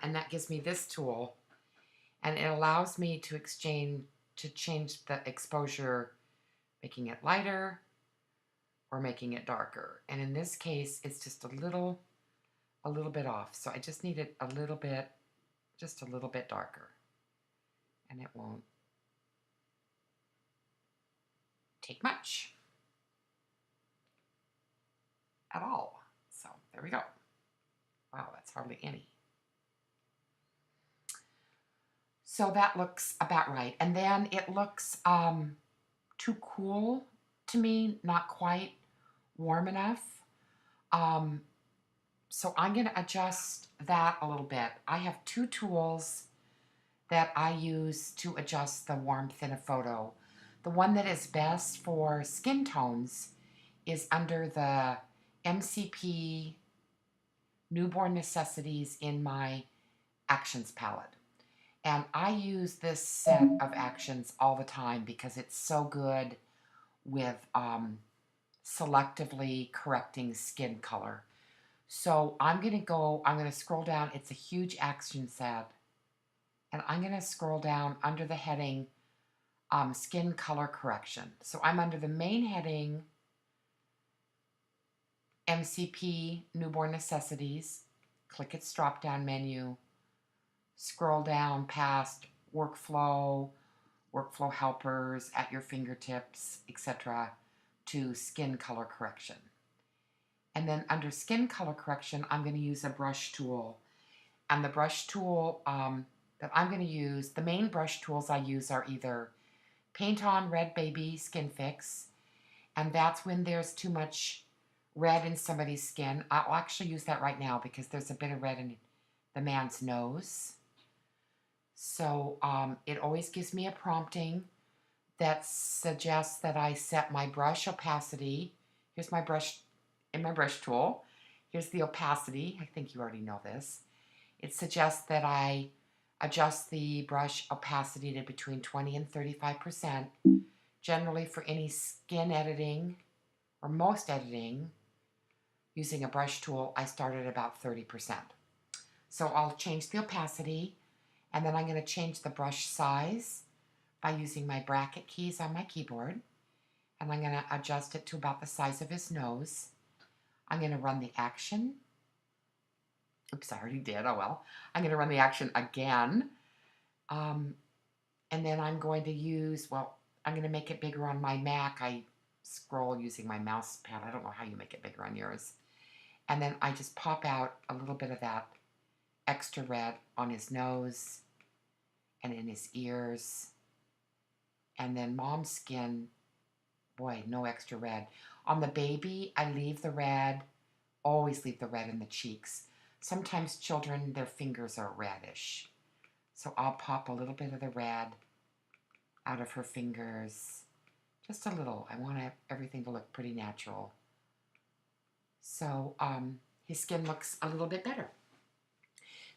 and that gives me this tool, and it allows me to change the exposure, making it lighter or making it darker. And in this case, it's just a little bit off. So I just need it just a little bit darker. And it won't take much at all. So there we go. Wow, that's hardly any. So that looks about right. And then it looks too cool to me, not quite warm enough. So I'm going to adjust that a little bit. I have two tools that I use to adjust the warmth in a photo. The one that is best for skin tones is under the MCP Newborn Necessities in my Actions palette. And I use this set of actions all the time because it's so good with selectively correcting skin color. So I'm going to scroll down. It's a huge action set. And I'm going to scroll down under the heading Skin Color Correction. So I'm under the main heading, MCP Newborn Necessities. Click its drop-down menu. Scroll down past Workflow helpers at your fingertips, etc. to Skin Color Correction. And then under Skin Color Correction, I'm going to use a brush tool. And the brush tool that I'm going to use, the main brush tools I use are either Paint On Red Baby Skin Fix, and that's when there's too much red in somebody's skin. I'll actually use that right now because there's a bit of red in the man's nose. So it always gives me a prompting that suggests that I set my brush opacity. Here's my brush in my brush tool. Here's the opacity. I think you already know this. It suggests that I adjust the brush opacity to between 20 and 35%. Generally for any skin editing or most editing using a brush tool, I start at about 30%. So I'll change the opacity, and then I'm going to change the brush size by using my bracket keys on my keyboard. And I'm going to adjust it to about the size of his nose. I'm going to run the action. Oops, I already did. Oh well. I'm going to run the action again. And then I'm going to use, I'm going to make it bigger on my Mac. I scroll using my mouse pad. I don't know how you make it bigger on yours. And then I just pop out a little bit of that extra red on his nose and in his ears. And then mom's skin, boy, no extra red. On the baby, I leave the red, always leave the red in the cheeks. Sometimes children, their fingers are reddish. So I'll pop a little bit of the red out of her fingers. Just a little. I want everything to look pretty natural. So his skin looks a little bit better.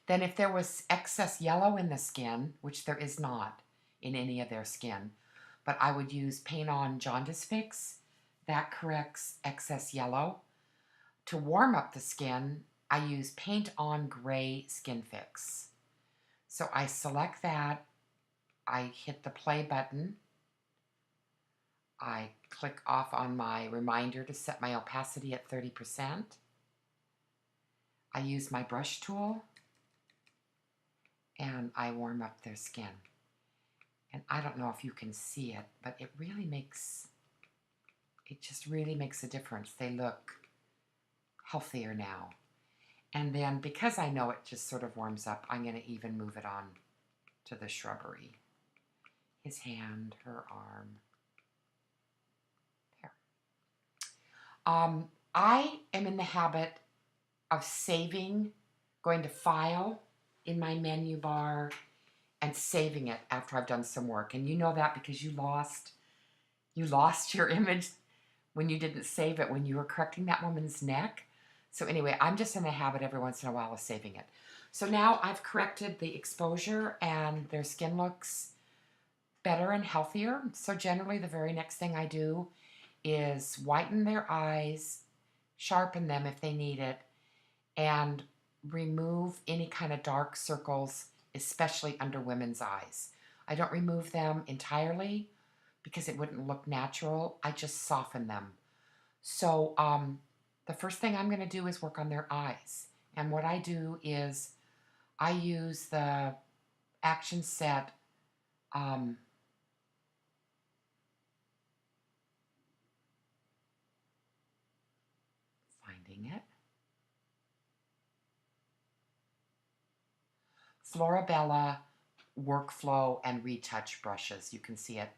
Then if there was excess yellow in the skin, which there is not in any of their skin, but I would use Paint On Jaundice Fix. That corrects excess yellow. To warm up the skin, I use Paint On Gray Skin Fix. So I select that, I hit the play button, I click off on my reminder to set my opacity at 30%. I use my brush tool, and I warm up their skin. And I don't know if you can see it, but it just really makes a difference. They look healthier now. And then because I know it just sort of warms up, I'm going to even move it on to the shrubbery. His hand, her arm. There. I am in the habit of going to File in my menu bar and saving it after I've done some work. And you know that because you lost your image when you didn't save it when you were correcting that woman's neck. So anyway, I'm just in the habit every once in a while of saving it. So now I've corrected the exposure and their skin looks better and healthier. So generally the very next thing I do is whiten their eyes, sharpen them if they need it, and remove any kind of dark circles, especially under women's eyes. I don't remove them entirely because it wouldn't look natural. I just soften them. So the first thing I'm going to do is work on their eyes. And what I do is I use the Action Set finding it. Florabella Workflow and Retouch brushes. You can see it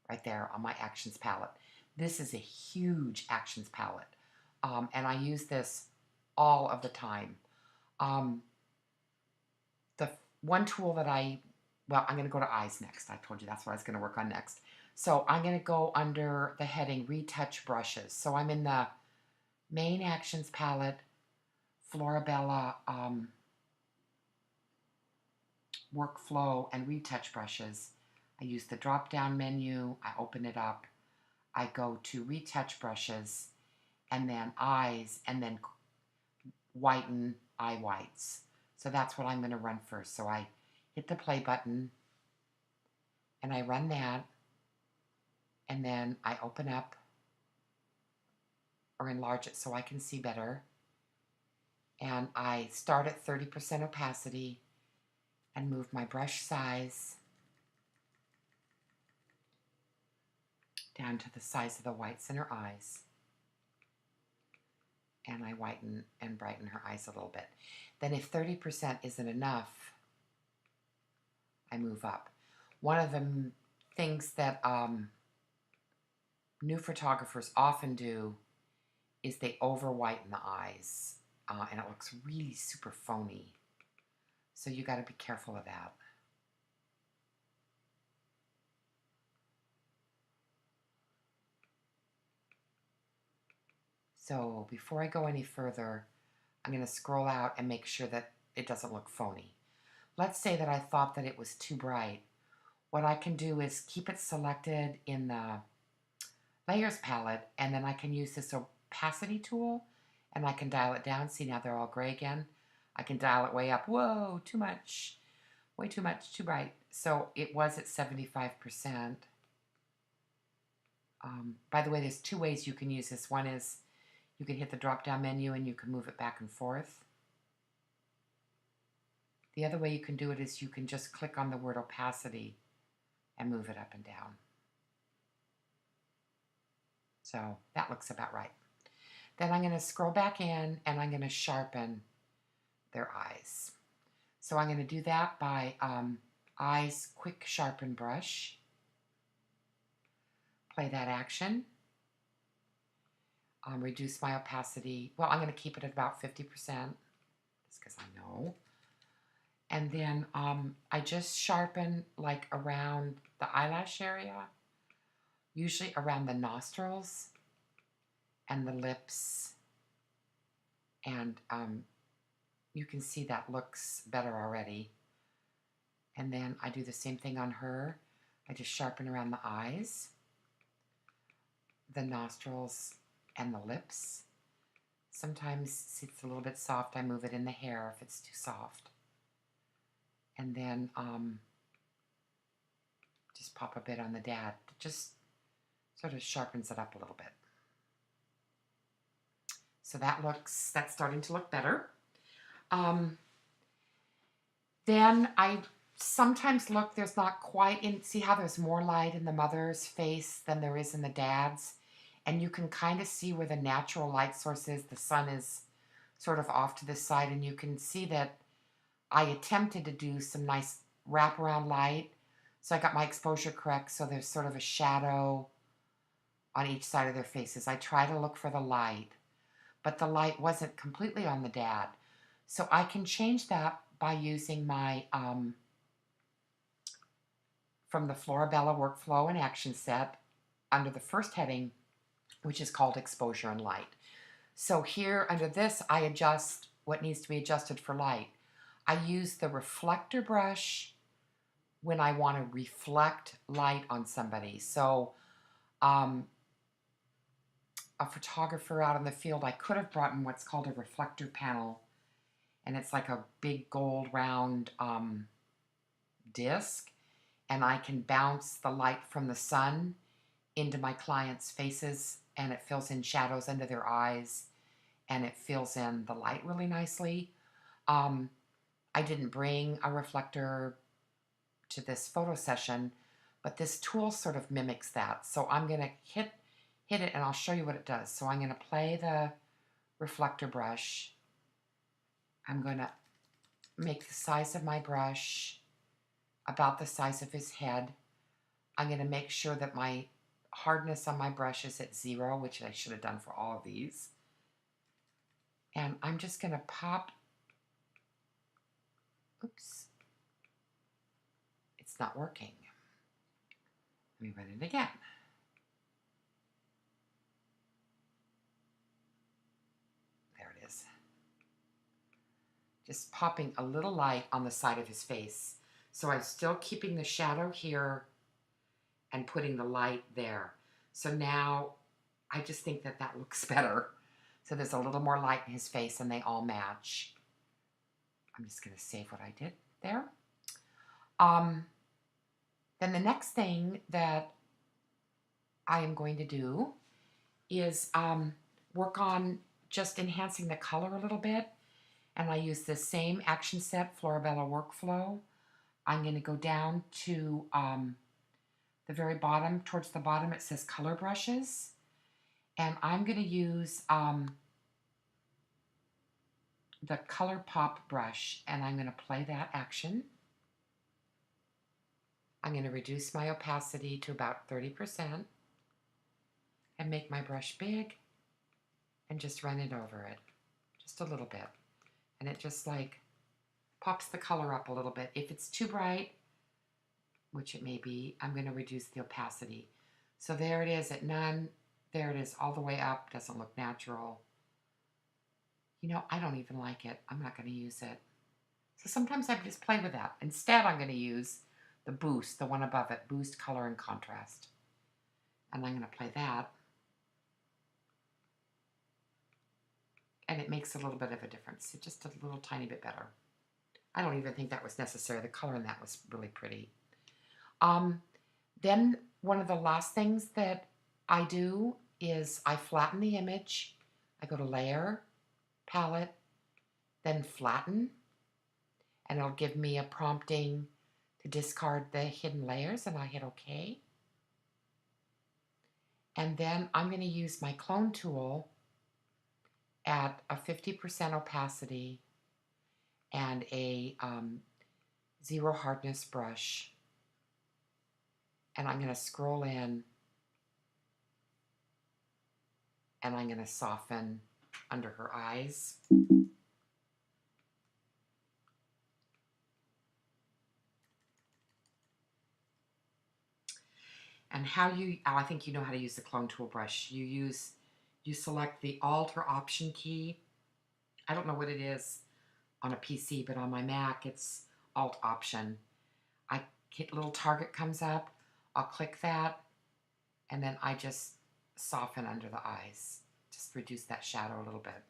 right there on my Actions palette. This is a huge Actions palette, and I use this all of the time. The one tool that well, I'm going to go to eyes next. I told you that's what I was going to work on next. So I'm going to go under the heading Retouch Brushes. So I'm in the main Actions palette, Florabella Workflow and Retouch brushes. I use the drop down menu, I open it up, I go to Retouch brushes, and then eyes, and then whiten eye whites. So that's what I'm going to run first. So I hit the play button and I run that, and then I open up or enlarge it so I can see better, and I start at 30% opacity and move my brush size down to the size of the whites in her eyes, and I whiten and brighten her eyes a little bit. Then if 30% isn't enough, I move up. One of the things that new photographers often do is they over whiten the eyes, and it looks really super phony. So you got to be careful of that. So before I go any further, I'm going to scroll out and make sure that it doesn't look phony. Let's say that I thought that it was too bright. What I can do is keep it selected in the Layers palette, and then I can use this opacity tool, and I can dial it down. See, now they're all gray again. I can dial it way up. Whoa, too much. Way too much, too bright. So it was at 75%. By the way, there's two ways you can use this. One is you can hit the drop-down menu and you can move it back and forth. The other way you can do it is you can just click on the word opacity and move it up and down. So that looks about right. Then I'm going to scroll back in and I'm going to sharpen their eyes. So I'm going to do that by Eyes Quick Sharpen Brush. Play that action. Reduce my opacity. Well, I'm going to keep it at about 50%, just because I know. And then I just sharpen like around the eyelash area, usually around the nostrils and the lips. And you can see that looks better already. And then I do the same thing on her. I just sharpen around the eyes, the nostrils, and the lips. Sometimes it's a little bit soft. I move it in the hair if it's too soft. And then just pop a bit on the dad. It just sort of sharpens it up a little bit. So that's starting to look better. Then I sometimes look, there's not quite in, see how there's more light in the mother's face than there is in the dad's? And you can kind of see where the natural light source is. The sun is sort of off to this side, and you can see that I attempted to do some nice wraparound light. So I got my exposure correct, so there's sort of a shadow on each side of their faces. I try to look for the light, but the light wasn't completely on the dad. So I can change that by using my, from the Florabella Workflow and Action Set, under the first heading, which is called Exposure and Light. So here under this, I adjust what needs to be adjusted for light. I use the reflector brush when I want to reflect light on somebody. So a photographer out in the field, I could have brought in what's called a reflector panel and it's like a big gold round disc, and I can bounce the light from the sun into my clients' faces, and it fills in shadows under their eyes, and it fills in the light really nicely. Um, I didn't bring a reflector to this photo session, but this tool sort of mimics that. So I'm going to hit it, and I'll show you what it does. So I'm going to play the reflector brush. I'm going to make the size of my brush about the size of his head. I'm going to make sure that my hardness on my brush is at 0, which I should have done for all of these. And I'm just going to pop, oops, it's not working. Let me run it again. There it is. Just popping a little light on the side of his face. So I'm still keeping the shadow here and putting the light there. So now I just think that that looks better. So there's a little more light in his face and they all match. I'm just going to save what I did there. Then the next thing that I am going to do is work on just enhancing the color a little bit. And I use the same action set, Florabella Workflow. I'm going to go down to the very bottom. Towards the bottom it says color brushes. And I'm going to use the Color Pop brush, and I'm going to play that action. I'm going to reduce my opacity to about 30% and make my brush big and just run it over it just a little bit. And it just like pops the color up a little bit. If it's too bright, which it may be, I'm going to reduce the opacity. So there it is at none. There it is all the way up. Doesn't look natural. You know, I don't even like it. I'm not going to use it. So sometimes I just play with that. Instead, I'm going to use the Boost, the one above it, Boost Color and Contrast. And I'm going to play that. And it makes a little bit of a difference. It's just a little tiny bit better. I don't even think that was necessary. The color in that was really pretty. Then one of the last things that I do is I flatten the image. I go to Layer, Palette, then Flatten. And it'll give me a prompting to discard the hidden layers, and I hit OK. And then I'm going to use my clone tool at a 50% opacity and a 0 hardness brush. And I'm going to scroll in and I'm going to soften under her eyes. And I think you know how to use the clone tool brush. You select the Alt or Option key. I don't know what it is on a PC, but on my Mac it's Alt Option. I hit little target comes up, I'll click that, and then I just soften under the eyes. Just reduce that shadow a little bit.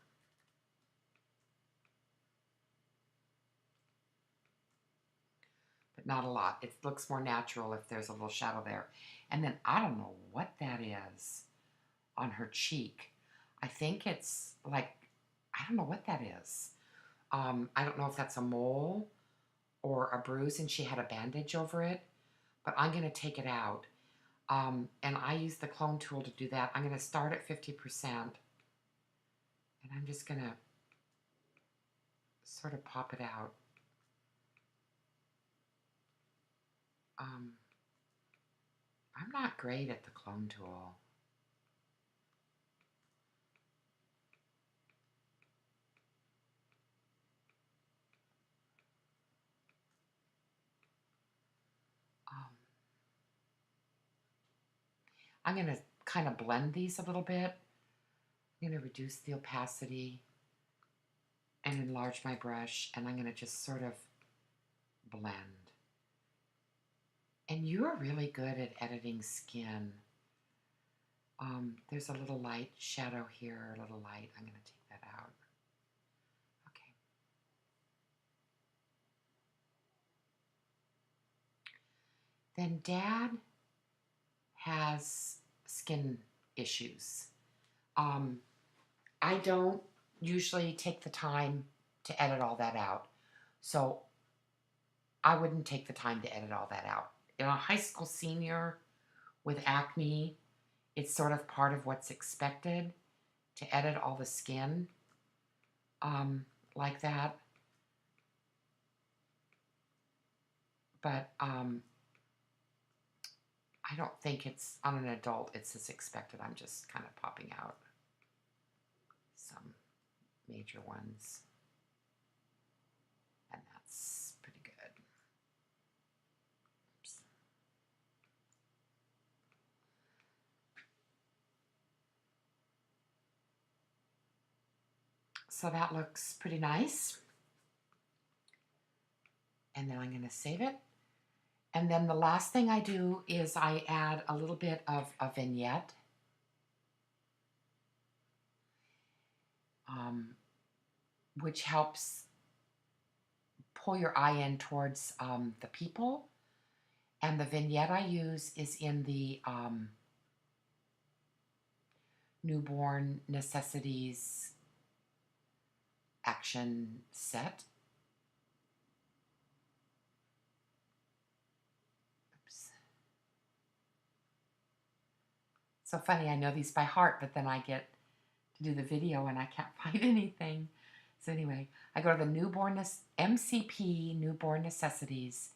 But not a lot. It looks more natural if there's a little shadow there. And then I don't know what that is on her cheek. I think it's like, I don't know what that is. I don't know if that's a mole or a bruise and she had a bandage over it, but I'm going to take it out. And I use the clone tool to do that. I'm going to start at 50%, and I'm just going to sort of pop it out. I'm not great at the clone tool. I'm going to kind of blend these a little bit. I'm going to reduce the opacity and enlarge my brush, and I'm going to just sort of blend. And you're really good at editing skin. There's a little light shadow here, a little light. I'm going to take that out. Okay. then Dad has skin issues. I don't usually take the time to edit all that out. So I wouldn't take the time to edit all that out. In a high school senior with acne, it's sort of part of what's expected to edit all the skin like that. But I don't think it's on an adult, it's as expected. I'm just kind of popping out some major ones. And that's pretty good. Oops. So that looks pretty nice. And then I'm going to save it. And then the last thing I do is I add a little bit of a vignette. Which helps pull your eye in towards the people. And the vignette I use is in the Newborn Necessities action set. Oops. So funny, I know these by heart, but then I get to do the video and I can't find anything. So anyway, I go to the MCP Newborn Necessities,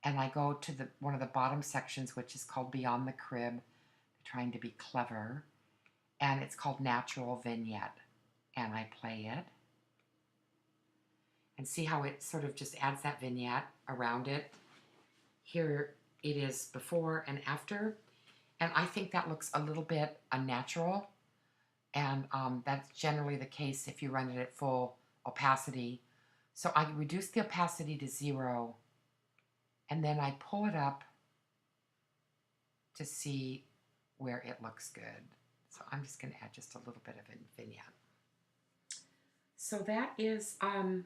and I go to one of the bottom sections, which is called Beyond the Crib, trying to be clever, and it's called Natural Vignette, and I play it. And see how it sort of just adds that vignette around it. Here it is before and after, and I think that looks a little bit unnatural, and that's generally the case if you run it at full opacity. So I reduce the opacity to 0, and then I pull it up to see where it looks good. So I'm just going to add just a little bit of a vignette. So that is done.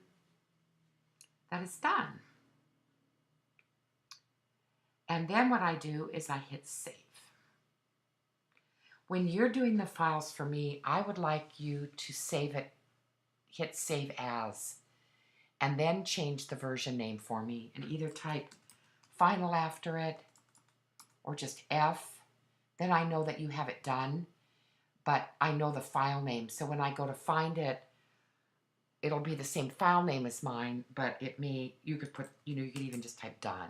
And then what I do is I hit save. When you're doing the files for me, I would like you to save it, hit save as, and then change the version name for me and either type final after it or just F. Then I know that you have it done, but I know the file name. So when I go to find it, it'll be the same file name as mine, but you could put, you could even just type done.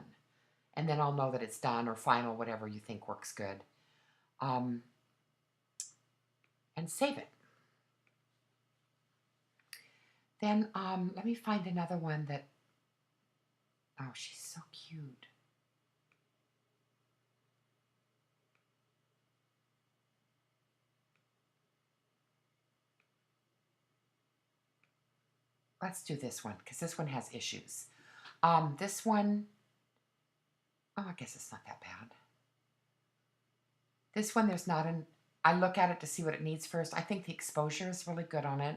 And then I'll know that it's done or final, whatever you think works good. And save it. Then let me find another one that, oh, she's so cute. Let's do this one, because this one has issues. This one, oh, I guess it's not that bad. This one, there's not I look at it to see what it needs first. I think the exposure is really good on it,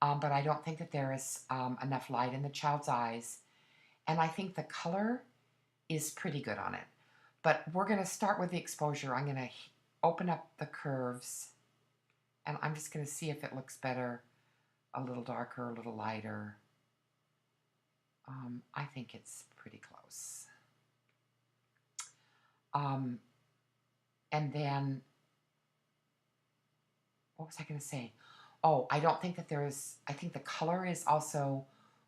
but I don't think that there is enough light in the child's eyes. And I think the color is pretty good on it. But we're going to start with the exposure. I'm going to open up the curves, and I'm just going to see if it looks better, a little darker, a little lighter. I think it's pretty close. And then, what was I going to say? Oh, I don't think that I think the color is also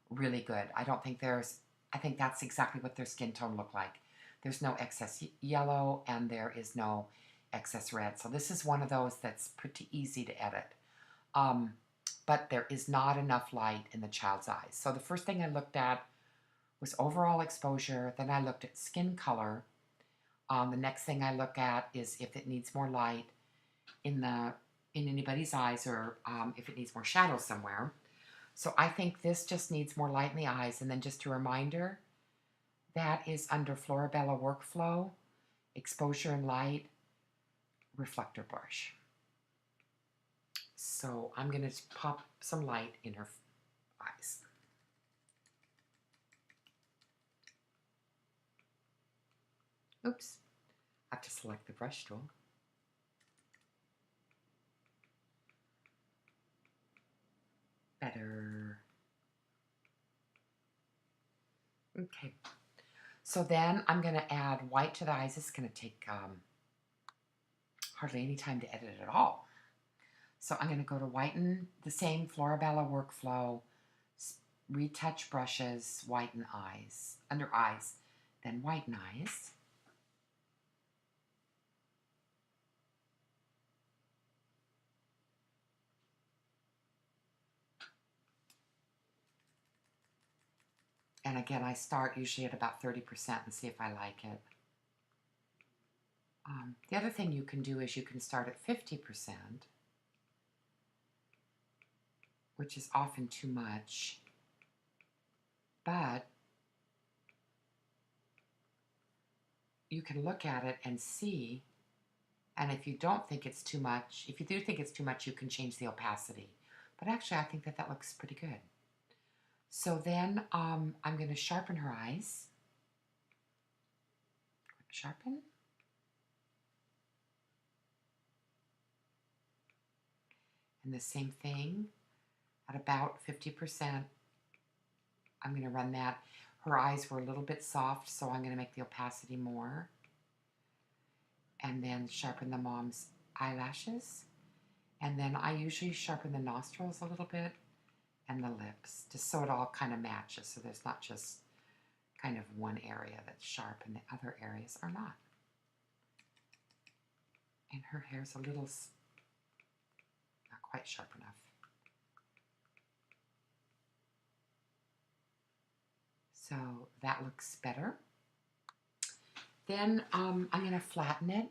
really good. I think that's exactly what their skin tone looked like. There's no excess yellow and there is no excess red. So this is one of those that's pretty easy to edit. But there is not enough light in the child's eyes. So the first thing I looked at was overall exposure. Then I looked at skin color. The next thing I look at is if it needs more light in anybody's eyes, or if it needs more shadow somewhere. So I think this just needs more light in the eyes. And then just a reminder, that is under Florabella Workflow, Exposure and Light, Reflector Brush. So I'm going to pop some light in her eyes. Oops, I have to select the brush tool. Better. Okay. So then I'm going to add white to the eyes. This is going to take hardly any time to edit at all. So I'm going to go to whiten, the same Florabella workflow, retouch brushes, whiten eyes, under eyes, then whiten eyes. And again, I start usually at about 30% and see if I like it. The other thing you can do is you can start at 50%, which is often too much, but you can look at it and see, and if you don't think it's too much, if you do think it's too much, you can change the opacity. But actually, I think that that looks pretty good. So then I'm going to sharpen her eyes. Sharpen. And the same thing at about 50%. I'm going to run that. Her eyes were a little bit soft, so I'm going to make the opacity more. And then sharpen the mom's eyelashes. And then I usually sharpen the nostrils a little bit and the lips, just so it all kind of matches, so there's not just kind of one area that's sharp and the other areas are not. And her hair's a little not quite sharp enough. So that looks better. Then I'm going to flatten it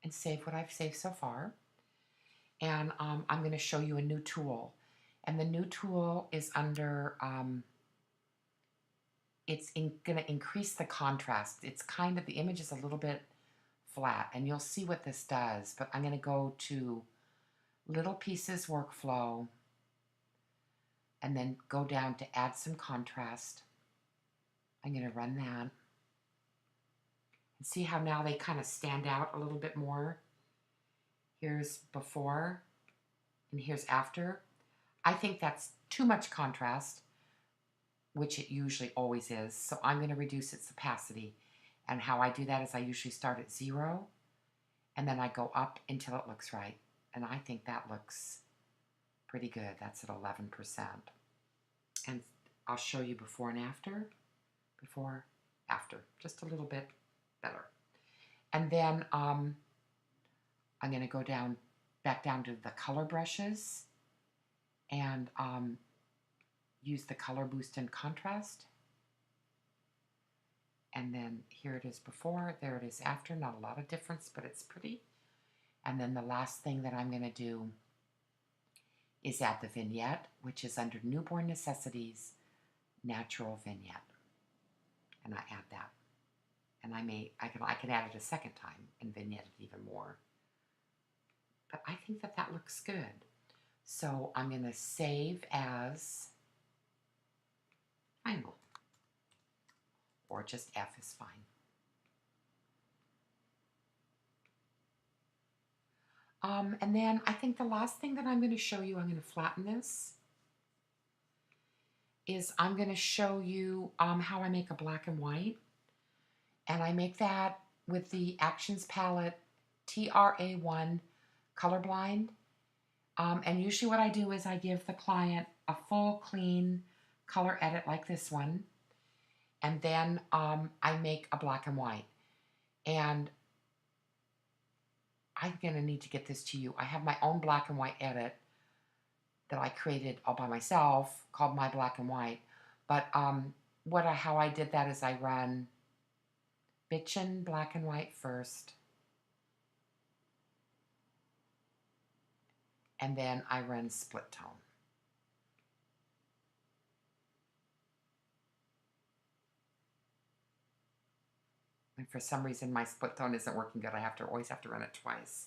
and save what I've saved so far. And I'm going to show you a new tool. And the new tool is under, it's going to increase the contrast. It's kind of, the image is a little bit flat, and you'll see what this does. But I'm going to go to Little Pieces Workflow, and then go down to Add Some Contrast. I'm going to run that. And see how now they kind of stand out a little bit more? Here's before, and here's after. I think that's too much contrast, which it usually always is. So I'm going to reduce its opacity. And how I do that is I usually start at 0, and then I go up until it looks right. And I think that looks pretty good. That's at 11%. And I'll show you before and after. Before, after. Just a little bit better. And then I'm going to go down, back down to the color brushes and use the color boost and contrast. And then here it is before, there it is after. Not a lot of difference, but it's pretty. And then the last thing that I'm going to do is add the vignette, which is under Newborn Necessities, Natural Vignette. And I add that. And I can add it a second time and vignette it even more. But I think that that looks good. So I'm going to save as final. Or just F is fine. And then I think the last thing that I'm going to show you, I'm going to flatten this, is I'm going to show you how I make a black and white. And I make that with the Actions palette TRA1 Colorblind. And usually what I do is I give the client a full, clean color edit like this one. And then I make a black and white. And I'm going to need to get this to you. I have my own black and white edit that I created all by myself called My Black and White. But how I did that is I run Bitchin' black and white first. And then I run split tone. And for some reason my split tone isn't working good. I always have to run it twice.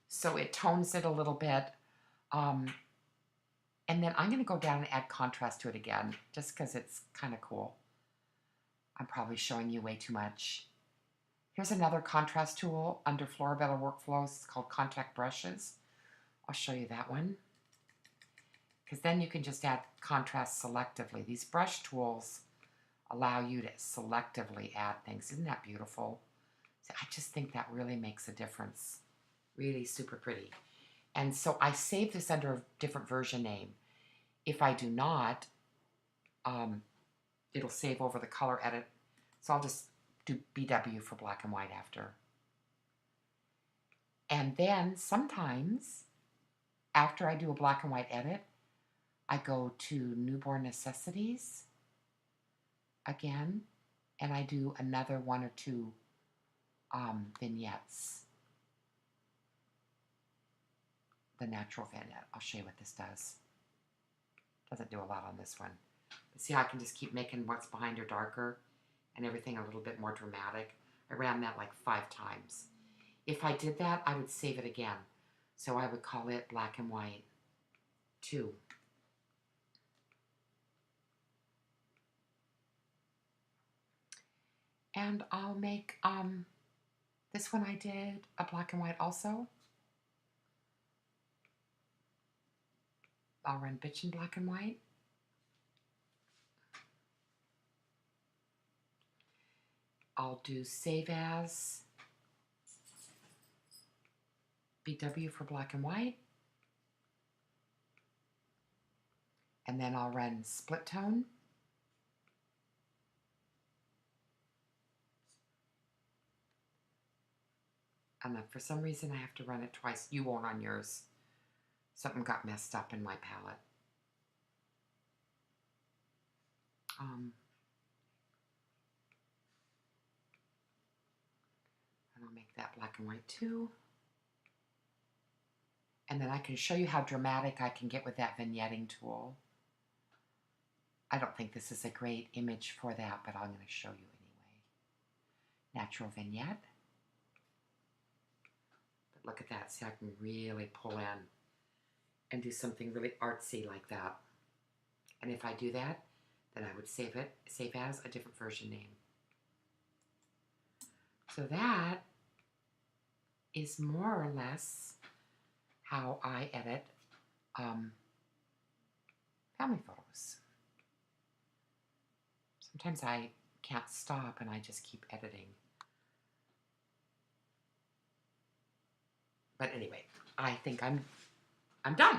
So it tones it a little bit. And then I'm going to go down and add contrast to it again, just because it's kind of cool. I'm probably showing you way too much. Here's another contrast tool under Florabella Workflows. It's called Contact Brushes. I'll show you that one, because then you can just add contrast selectively. These brush tools allow you to selectively add things. Isn't that beautiful? So I just think that really makes a difference. Really super pretty. And so I save this under a different version name. If I do not, it'll save over the color edit. So I'll just do BW for black and white after. And then sometimes, after I do a black and white edit, I go to Newborn Necessities again, and I do another one or two vignettes. The natural vignette. I'll show you what this does. Doesn't do a lot on this one. But see how I can just keep making what's behind her darker and everything a little bit more dramatic. I ran that like 5 times. If I did that, I would save it again. So I would call it Black and White 2. And I'll make, this one I did a black and white also. I'll run Bitchin' Black and White. I'll do Save As, BW for black and white. And then I'll run Split Tone. And then for some reason I have to run it twice. You won't on yours. Something got messed up in my palette. And I'll make that black and white too. And then I can show you how dramatic I can get with that vignetting tool. I don't think this is a great image for that, but I'm going to show you anyway. Natural vignette. But look at that. See, I can really pull in and do something really artsy like that. And if I do that, then I would save as a different version name. So that is more or less how I edit family photos. Sometimes I can't stop and I just keep editing. But anyway, I think I'm done.